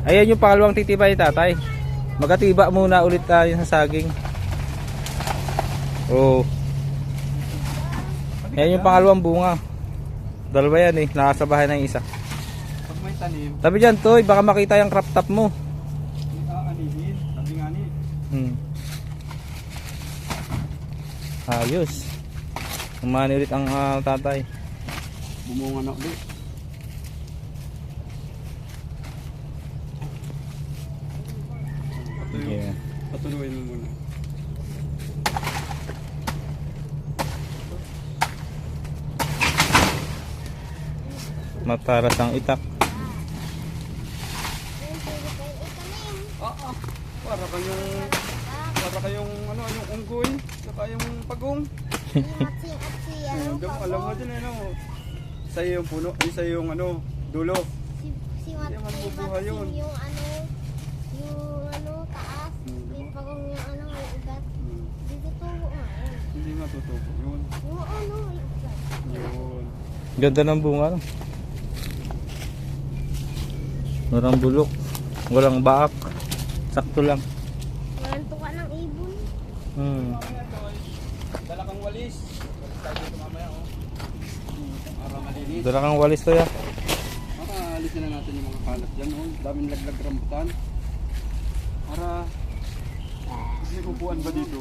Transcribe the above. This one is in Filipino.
Ayan yung pangalawang titiba ni tatay. Magatiba muna ulit tayo sa saging. Oh. Ayan yung pangalawang bunga. Dalawa yan eh, nakasabahay na yung isa. Pag may tanim, Tabi dyan Toy, baka makita yung crop top mo. aanihin, sabi nga ni. Ayos. Umani ulit ang tatay. Bumunga na ulit. Yeah. Patuloy mo muna. Mataras ang itak. Para kayong ano, yung unggoy, saka yung pagong. Alam mo din ano. Sa'yo yung puno, sa'yo yung ano, dulo. Si Matsi, yung taas, yung pagong yung ano, may ugat. Hindi tutubo nga yun. Hindi nga tutubo yun. Yung ano, may ugat. Yun. Ganda ng bunga. No? Walang bulok, walang baak. Sakto lang. Walang tuka ng ibon. Dala kang walis. Walis tayo dito mamaya, oh. Para malinis. Dala kang walis to ya. Alisin na natin yung mga kalat dyan, oh. Daming laglag rambutan. Para may upuan ba dito?